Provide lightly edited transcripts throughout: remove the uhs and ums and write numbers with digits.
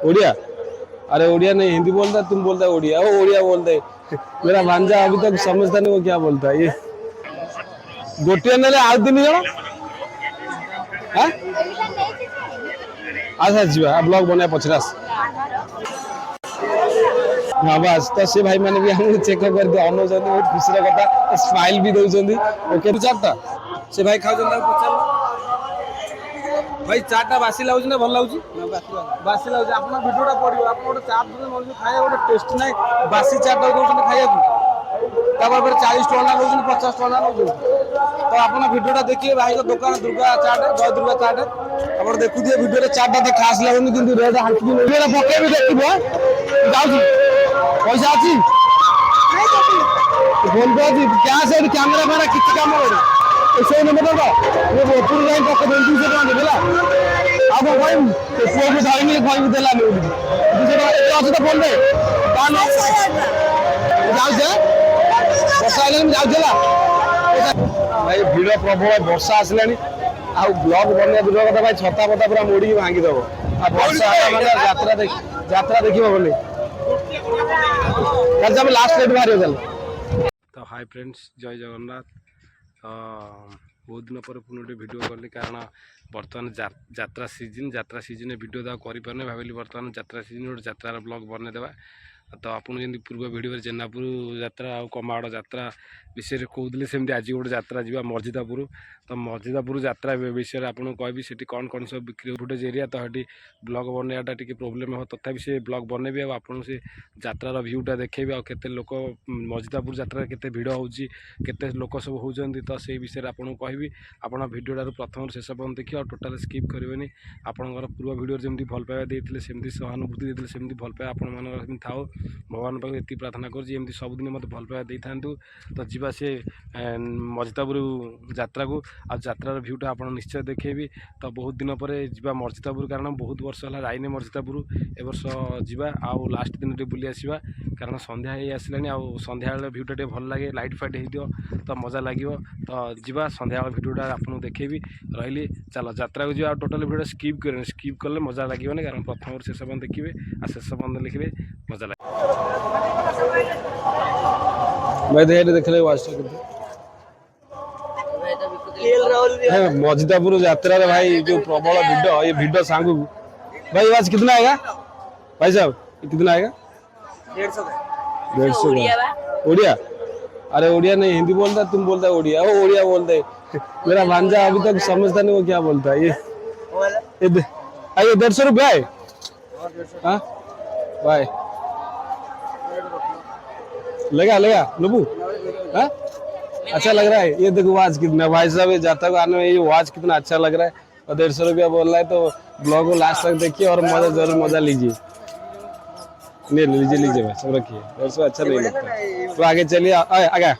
उड़िया? अरे उड़िया नहीं, हिंदी बोलता, तुम बोलता है उड़िया। वो उड़िया बोलते है। मेरा भांजा अभी तक समझता नहीं वो क्या बोलता है। ये गोटिया नेले आउ दिन जण आस जा ब्लॉग बना पचर आस। हाँ बस तो से भाई मैंने भी हमको चेक कर दिया अनौज बहुत खुशी कथा स्माइल भी दौरान ओके चार्टा से भाई खाऊ पचार भाई चार्टा बासी लगुच ना भल लगुच बासी लगुच आप भिडियोटा पड़ो आप गोटे चाट दूसरे खाया गोटे टेस्ट ना बासी चार्टा दौरान खाया 40 टका ना 50 टका ना तो आप भिडियोटा देखिए भाई को दुकान दुर्गा चाट जय दुर्गा चाट आप देखुए भिडियो चार्टा तो खास लगुनि कि रेट हाथी पके भी देखिए जाऊँ पैसा अच्छी फोन पे अच्छी कैश है कैमेरा मेरा किसी काम से नंबर वो ऊपर जाए पक 200 टका देला अब कहूँ पुआ को धरनी कहूँ देला 200 टका अच्छे तो फोन पे जाऊे बर्षा जाऊला भाई भिड़ प्रबल वर्षा आसला आ ब्लॉग बनने दूर कथा भाई छता पता पूरा मोड़ी भांगीदेव आ वर्षा मैंने यात्रा देखिए बोले लास्ट डेट बाहर तो हाय फ्रेंड्स जय जगन्नाथ बहुत दिन पर पुनः वीडियो कली कारण बर्तमान यात्रा सीजन वीडियो तो करें भाविली बर्तमान यात्रा सीजन गोटे यात्रार ब्लॉग बनईदेवा तो आपको जमी पूर्व वीडियो जेनापुर यात्रा आ कमाड़ यात्रा विषय कहते सेमती आज गोटे यात्रा जा मर्जिदापुर तो मर्जिदापुर यात्रा विषय आपको कहबी से कौन कौन सब बिक्री फुटेज एरिया तो ये ब्लॉग बनवाटा टी प्रोब्लेम हो तथापि से ब्लॉग बनैबी आपको से यात्रार भ्यूटा देखी आ केते लोक मर्जिदापुर यात्रा केते भिड़ होते लोक सब होती तो से विषय आपको कहबी आप भिडियोटार प्रथम शेष पर्यटन देखिए टोटाल स्किप करेंगे आपंकर पूर्व भिडियो जमी भल पाइबा देते सेमती सहानुभूति देते सेमती भल पाइबा आपण थाओ भगवान पाखे ये प्रार्थना करमती सबुदिन मत भल पाइबा दे था तो जीवा से मर्जिदापुर यात्रा को आत्रार भ्यूटा आप निश्चय देखेबी तो बहुत दिन पर जा मर्जिदापुर कारण बहुत वर्ष है जाइने मर्जिदापुर ए वर्ष जा आउ लास्ट दिन बुली आसवा कारण संध्या ही आसला संध्या भ्यूटा टे भल लगे लाइट फाइट हो तो मजा लगे तो जा संध्या भिडियोटा आपको देखेबी रही चलो यात्रा को जा टोटाल भिडियो स्किप कले मजा लगे कारण प्रथम शेष पर्यटन देखिए आ शेष पर्यटन लिखिए मजा लगे मैं देखले मर्जिदापुर यात्रा भाई जो प्रबल भिड़ ये भिड़ सांगू भाई आज कितना आएगा भाई साहब कितना आएगा 150 उड़िया अरे उड़िया नहीं हिंदी बोलता तुम बोलता है उड़िया वो उड़िया बोलते है मेरा भांजा अभी तक समझता नहीं वो क्या बोलता है ये 150 रुपया है हाँ भाई लगा लबू हाँ अच्छा लग रहा है ये देखो वाच कितना भाई साहब जाता को आने में ये वाच कितना अच्छा लग रहा है और 150 रुपया बोल रहा है तो ब्लॉग को लास्ट तक देखिए और मजा जरूर मजा लीजिए नहीं लीजिए भाई सब रखिए 150 अच्छा नहीं लगता तो आगे चलिए आगे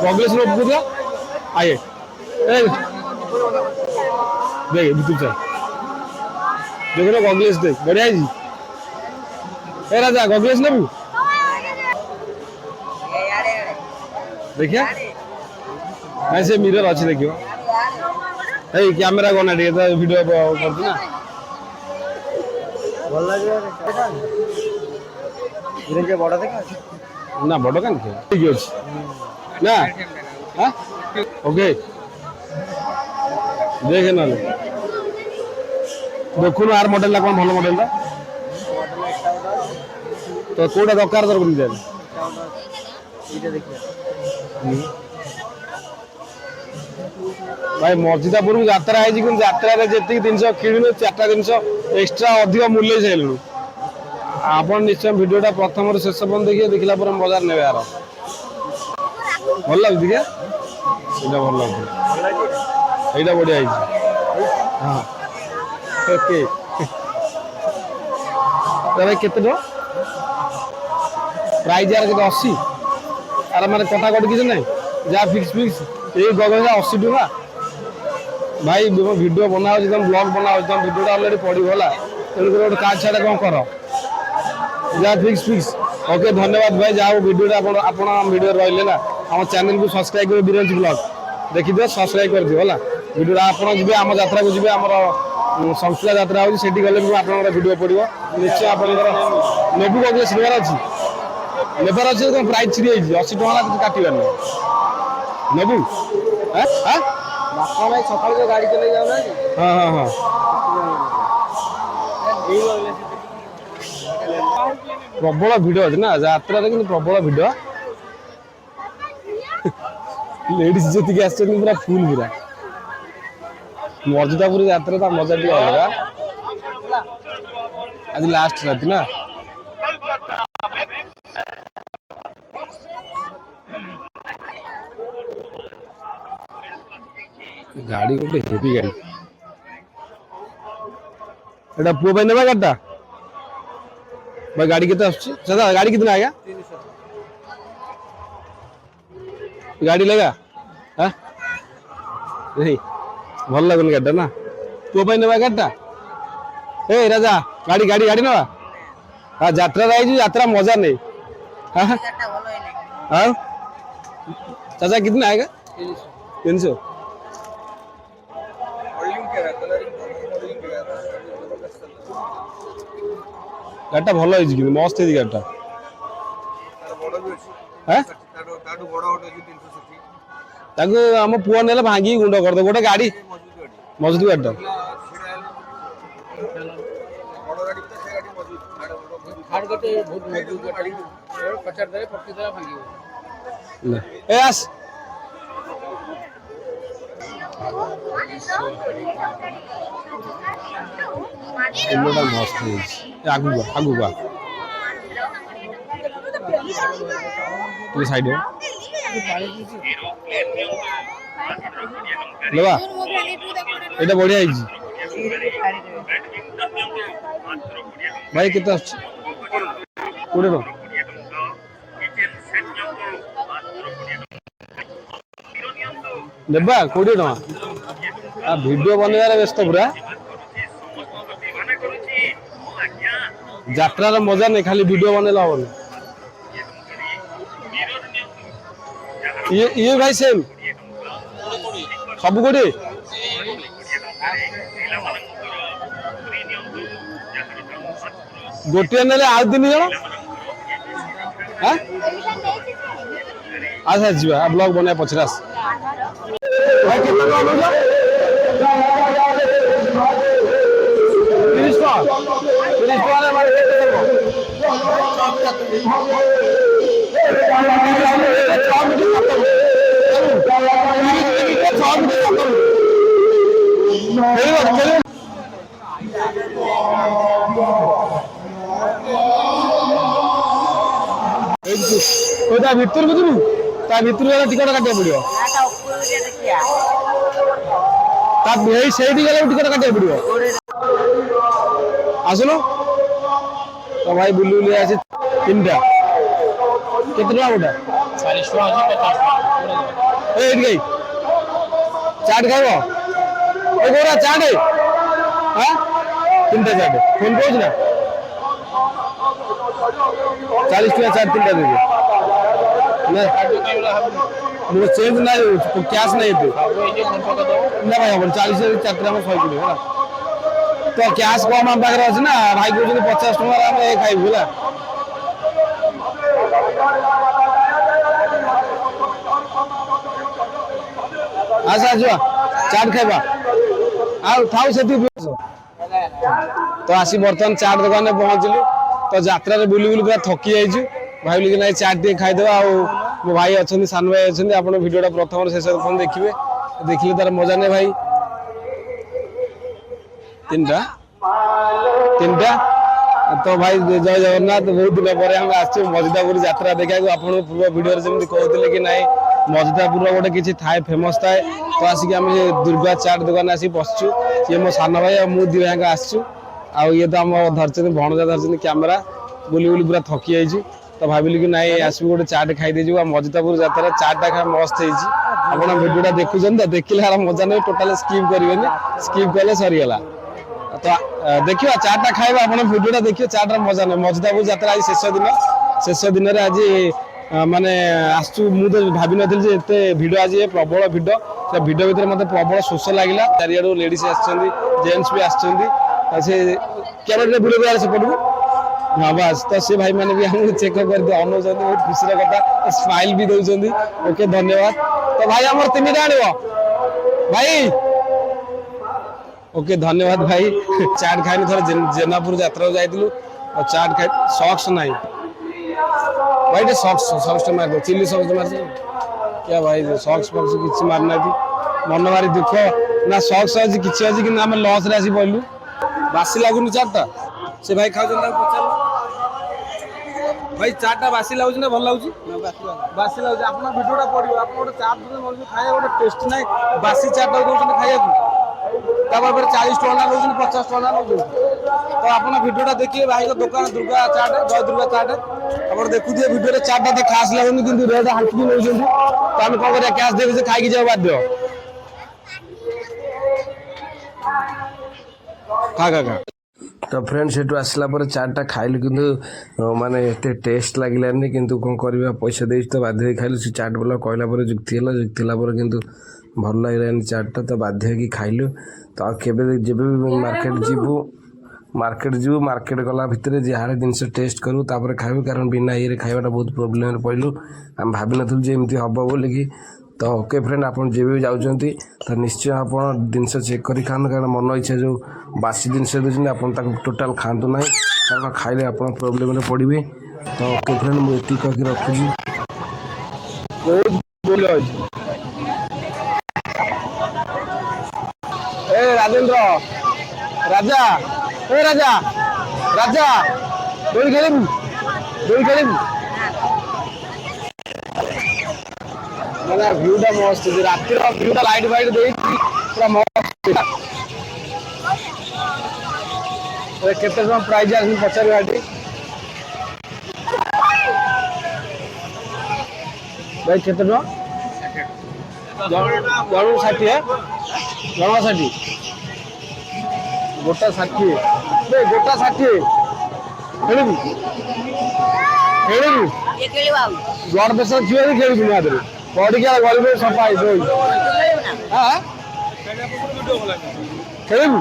कांग्रेस लोग पूरा आइए देख यूट्यूब से देखो ना कांग्रेस देख बढ़िया जी ए राजा कांग्रेस ना भी देखिए ऐसे मिरर अच्छे देखियो ए कैमरा कोना टे तो वीडियो करती ना भल लागे इरे बड़ा देखा ना बड़ कान ठीक अछि ना हाँ ओके देखे ना देखुन आर मॉडल कौन भल मॉडल तो कोड़ा दरकार दर बन जाए भाई मर्जिदापुर यात्रा है यात्रा जी जिन किणु 4टा जिन एक्सट्रा अधिक मूल्य चाहिए आप निश्चय भिडियोटा प्रथम शेष पर्यटन देखिए देखला बजार ने यार भल लगे क्या भल लगे यहाँ बढ़िया हाँ ओके भाई केते प्राइज यार के 80 आर माने कटाकट किसी ना जहाँ फिक्स ये गगन 80 टका भाई वीडियो बना तुम ब्लॉग बना तुम वीडियो अलरेडी पड़गला तेणुक गोटे कार्ड छाड़ा कौन कर जा फिक्स फिक्स ओके धन्यवाद भाई जाओ वीडियो आपण आपण वीडियो रहले ना हम चैनल को सब्सक्राइब कर बिरंज ब्लॉग देखि दियो सब्सक्राइब कर दियो होला वीडियो आपण जिबे हम यात्रा को जिबे हमर संस्कृत यात्रा हो सेठी गले भी आपनकर वीडियो पड़िबो निश्चय आपनकर नेबु को सिनेमा अछि लेबर अछि तो प्राइस छिड़ी 80 टका काटिबा नेबु हैं हैं बापा भाई सकाळ जो गाड़ी चले जाओ ना हां हां हां प्रबल भिड़ अच्छे ना यात्रा कि प्रबल भिड़ लेडीज जी पूरा फुल पूरा मर्यादापुर यात्रा तो मजा टी अलग आज लास्ट राति ना गाड़ी गोटे हेवी गाड़ी एटा पुओ भाई नेबा गाड़टा भाई गाड़ी कितना दादा गाड़ी कितना आएगा गाड़ी लेगा हाँ नहीं भल लगन गाड़ी ना पुओ भाई नेबा गाड़टा ए राजा गाड़ी गाड़ी गाड़ी नेबा हाँ यात्रा यात्रा मजा नहीं हाँ हाँ चाचा कितना आएगा 300 गाड़टा भल है मस्त है गाड़टा आम पुआ ने भांगी गुंड कर दो गोटे गाड़ी मजबूत गाड़टा मस्त आगू आगू साइड लेवा एटा बढ़िया भाई कितना कोड़े रो नेबा 20 टका आ वीडियो बनवार व्यस्त पूरा यात्रा मजा नहीं खाली वीडियो बनला हबनी ये भाई सेम सब कोड़े गोटे ने आ 3 जन अच्छा जीवा ब्लॉग बना पचरास भाई कितना कम हो भितर बुझू ता भितर वाला टिकट काटिया पड़ो टिकट काटिया पड़ो आसलो तो भाई बुली बुली आसी 3टा कितना गोटा 40 टका ए गई चाट खाइबो ए गोरा चाट हां 3टा चाट फोन पे ना 40 टका चाट 3टा दे दे ना मुझे चेंज ना कैश नहीं दे ना भाई अपन 40 से 4 में 100 किलो है तो कैश कम हम पाखे अच्छे ना भाई कहते 50 टका खाइबू है आसा जो चाट खाइबा थाउ से तो आसी बर्तमान चाट दुकान में पहुँचलु तो यात्रा बुली बुली पूरा थकी जाइए भाई कि ना चाट टे खाईदे मो भाई अच्छा सान भाई अच्छे आप भिडियो प्रथम शेष देखिए देखिए तार मजा नहीं भाई 3टा तो भाई जय जगन्नाथ बहुत दिन पर मजिदापुर यात्रा देखा पूर्व वीडियो जमी कहते कि ना मजिदापुर गोटे किसी थाए फेमस थाए तो आसिक आम दुर्गा चाट दुकान आसिक बसचु ये मो सान भाई मु दी भाई आसचु ये तो आम धरते भणजा धरते क्यामेरा बुली बुली पूरा थकी जाइए तो भाविली कि नाई आसबू गोटे चाट खाई मजिदापुर यात्रा चाटा खा मस्त आप भिडियोटा देखुं तो देखिले मजा नहीं टोटाल स्किप करेंगे स्किप कले सरीगला ତ ଦେଖିବା ଚାଟା ଖାଇବା ଆପଣ ଭିଡ଼ିଓଟା ଦେଖିବେ ଚାଟାର ମଜା ନେବେ ମଜଦାପୁର ଯାତ୍ରା ଆଜି ଶେଷ ଦିନରେ ଆଜି ମାନେ ଆସୁଛୁ ମୁଁ ତ ଭାବିନଥିଲି ଯେ ଏତେ ଭିଡ଼ ଆଜି ପ୍ରବଳ ଭିଡ଼ ସେ ଭିଡ଼ ଭିତରେ ମୋତେ ପ୍ରବଳ ଶୋଷ ଲାଗିଲା ଚାରିଆଡ଼ୁ ଲେଡ଼ିଜ୍ ଆସିଛନ୍ତି ଜେଣ୍ଟସ୍ ବି ଆସିଛନ୍ତି ସେ କ୍ୟାମେରାରେ ଭିଡ଼ିଓ ଦେବାର ସେପଟକୁ ହଁ ବାସ୍ ତ ସେ ଭାଇମାନେ ବି ଆମକୁ ଚେକ୍ କରିକି ଅନଉଛନ୍ତି ବହୁତ ଖୁସିର କଥା ସ୍ମାଇଲ୍ ବି ଦେଉଛନ୍ତି ଓକେ ଧନ୍ୟବାଦ ତ ଭାଇ ଆମର 3ଟା ଆଣିବ ଭାଇ ओके धन्यवाद भाई चाट खाई थोड़ा जेनापुर यात्रा जाइलु और चाट खाई सॉक्स नहीं भाई सॉक्स मार दो चिल्ली सॉक्स मार क्या भाई सॉक्स फॉक्स किसी मारना मन भारी दुख ना सॉक्स अच्छी किसी अच्छी कि आम लस रे आसी पड़लु बासी लगुनि चाटा से भाई खाऊ पचार भाई चाटा बासी लगुच ना भल लगुच बासी लगुच आप भिडियोटा पड़ो आप गोटे चाट खाया गोटे टेस्ट ना बासी चाटा दौरान खाया 40 टका नौ 50 टका नौ तो आप भिडियोटा देखिए भाई दुकान दुर्गा चाट जय दुर्गा चाट आप देखुए भिडियो चाटा तो खास लगुनि कि रेट हाल्की नौ तो आम कौन कर कैश देखे खाई जाओ बाध्य खा खा खा तो फ्रेंड्स सेठू आसला पर चाटा खाइलु किंतु माने एते टेस्ट लागिलानी किंतु कौन करबा पैसा देइछ तो बाध्य खाइलु से चाट वाला कहला पर जुक्ति हला पर किंतु भल लागिलानी चाटा तो बाध्य की खाइलु तो केबे जेबे मार्केट जीवु मार्केट गला भितर जहाँ जिनस टेस्ट करूँ तापर खाइबु कारण बिना ये खाइबाटा बहुत प्रोब्लेम पड़लु आम भाभी नथुलु जे एमती हब बोलिकी तो ओके फ्रेंड आप जेबे भी जाउछंती तो निश्चय आप जिनस चेक करी खानु कारण मन इच्छा जो बासी जिनस देछन आप टोटाल खातु ना कारण खाइले आप प्रोब्लेम पड़े तो ओके फ्रेंड मुझे कह रखुची ए राजेंद्र राजा ए राजा राजा दोड़ी खेलू मैंने व्यूटा मस्त रात व्यूटा लाइट फाइट दे पूरा मस्त केते प्राइज आस पचार गाड़ी भाई केते जन 60 जन 60 गोटा 60 गोटा 60 खेलू ब्लड प्रेसर छुआ भी खेलू बड़ी क्या गल सफा खेलू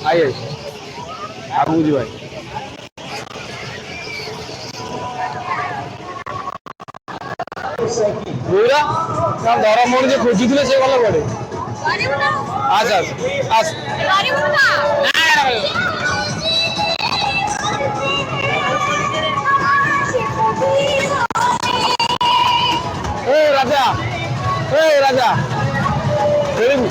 आई आगू जी भाई बुरा धर मोड़ जो खोजी थे से गला बड़े आस आस राजा राजा खेलू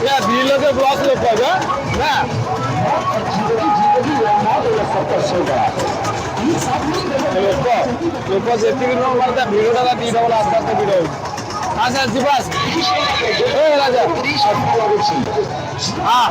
लोग ब्लॉक लोग ना लोक से भिड़ा दीटा बोला आस्ते आस्ते भिड़ आस जीवास राजा हाँ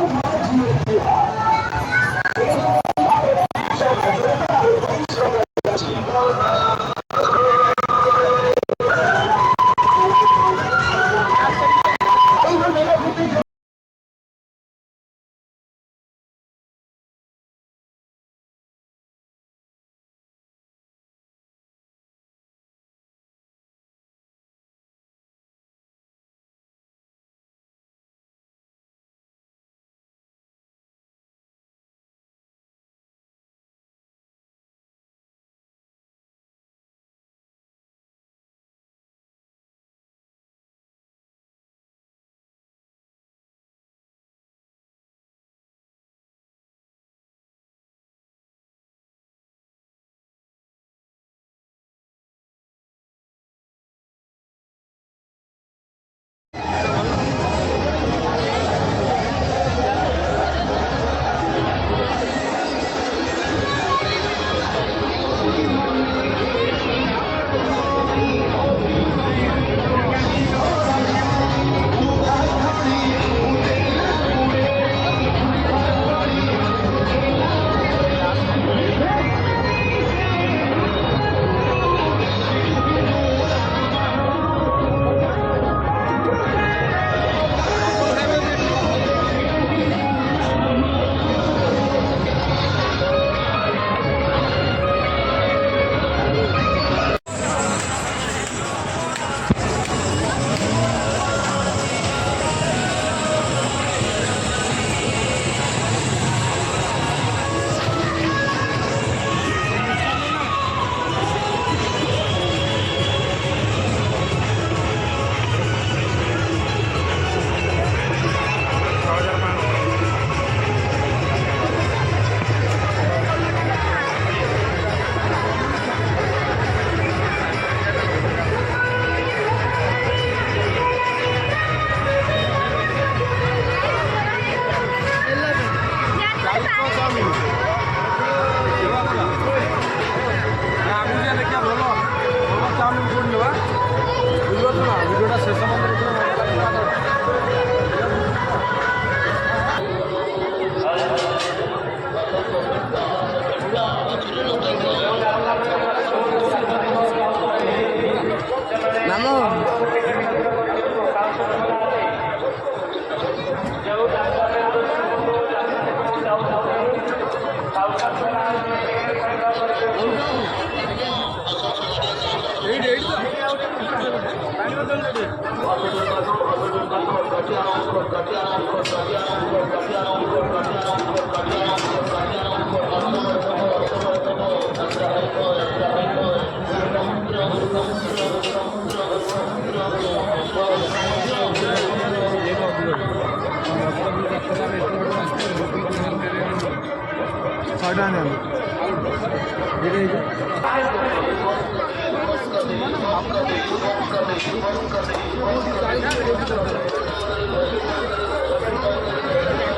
ছয়টা নেন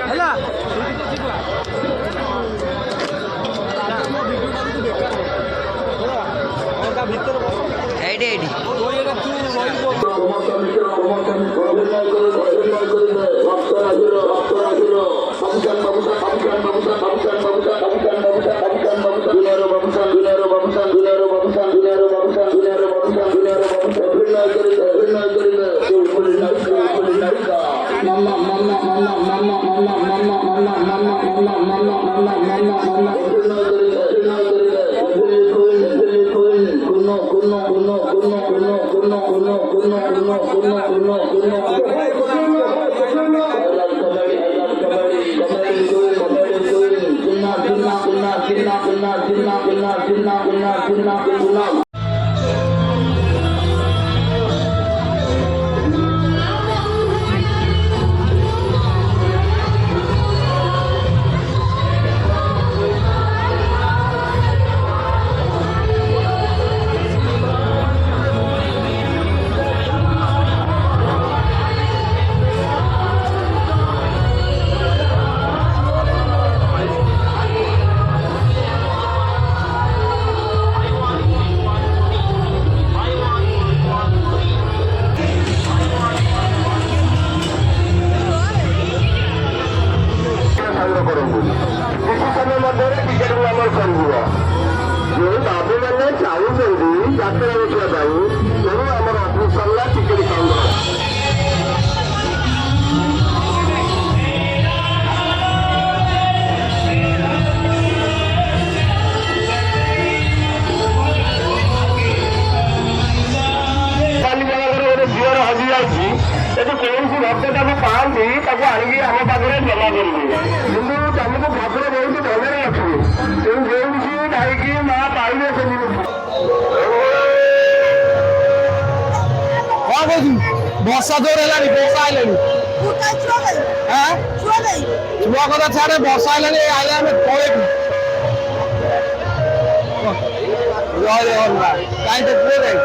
ହେଲା এইটি ଯଦି କୌଣସି ଭକ୍ତ ତାକୁ ପାଆନ୍ତି ତାକୁ ଆଣିକି ଆମ ପାଖରେ ଜମା କରିବେ କିନ୍ତୁ ତମକୁ ଠାକୁର ବହୁତ ଭଲରେ ରଖିବେ ତେଣୁ ଯେଉଁଠି ଯାଇକି ମା ପାଇବେ ସେମିତି କଣ କହୁଛୁ ବର୍ଷା ଜୋର ହେଲାଣି ବର୍ଷା ଆଇଲାଣି ଛୁଆ କଥା ଛାଡେ ବର୍ଷା ଆଇଲାଣି ଆଇଲେ ଆମେ ପଳେଇବୁ କାହିଁ ତ ପୁଅ ଯାଇ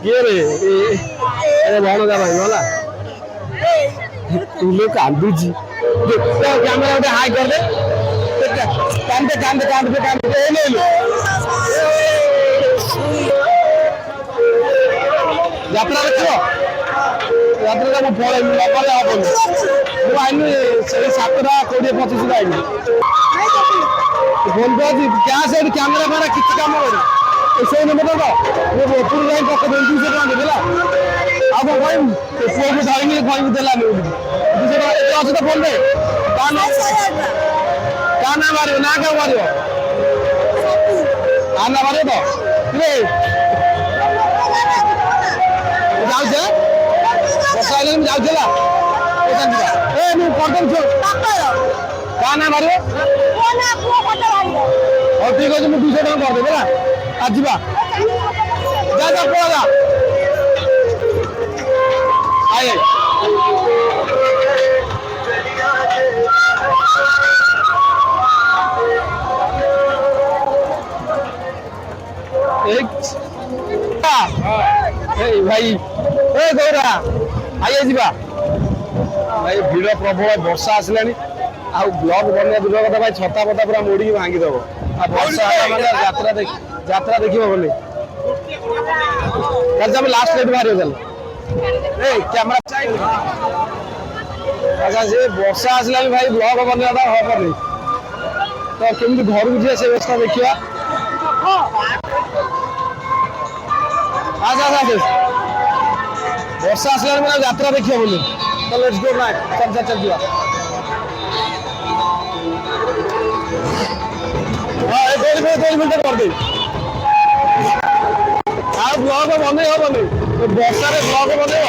କିଏ ରେ ଭଣଜା ଭାଇ ଗଲା ତୁ କାନ୍ଦୁଛି କ୍ୟାମେରା ଗୋଟେ ହାଇ କରିଦେ କାନ୍ଦେ କାନ୍ଦେ କାନ୍ଦେ କାନ୍ଦେ ଯାତ୍ରା ଦେଖିବ ଯାତ୍ରାଟା ମୁଁ ପଳେଇବି ନଗଲେ ହବନି ମୁଁ ଆଇନି ସେଇ 7:20-25 ଆଇନି ଫୋନ କରିଛି କ୍ୟାସ୍ ଏଠି କ୍ୟାମେରା ଫ୍ୟାମେରା କିଛି କାମ କରେ ସେଇ ନମ୍ବର ତ ମୁଁ ଉପରୁ ଯାଇ ପକେଇ 200 ଟଙ୍କା ଦେବି ହେଲା ଆଉ କଣ କହିବୁ ପୁଅକୁ ଧରିକି କହିବୁ ଦେଲାନି ବୋଲି 200 ଟଙ୍କା ଏତେ ଅଛି ତ ଫୋନରେ ତା ନା ମାରିବ ନା କାହା ମାରିବ ତା ନା ମାରିବ ତ କିରେ ଯାଉଛି ବର୍ଷା ହେଲେ ମୁଁ ଯାଉଛି ହେଲା ଏ ମୁଁ କରିଦେବି ତା ନା ମାରିବ ହଉ ଠିକ ଅଛି ମୁଁ 200 ଟଙ୍କା କରିଦେବି ହେଲା आज जा पड़ा आए भाई गौरा आइए जा भाई भिड़ प्रबल वर्षा आसला ब्लॉक बनने दूर कथा भाई छता पता पूरा मोड़ी भांगीदेव वर्षा मैंने যাত্রা দেখিব বলে তাহলে আমি লাস্ট লেট বাহির হয়ে গেল এই ক্যামেরা চাই আচ্ছা যে বর্ষা আসলে আমি ভাই ব্লগ বনাটা হবনি তো কেমনি ঘরକୁ ଯିବା ସେ ବ୍ୟବସ୍ଥା ଦେଖିବା আচ্ছা আচ্ছা ବର୍ଷା ଆସିଲା ମାନେ ଯାତ୍ରା ଦେଖିବ ବୋଲି ତ ଲେଟ୍ସ গো ନା ଚାଲ ଚାଲ ଯିବା ହଁ 2 ମିନିଟ କରିଦେବି ଆଉ ବ୍ଲଗ ବନେଇ ହବନି ବର୍ଷାରେ ବ୍ଲଗ ବନେଇବ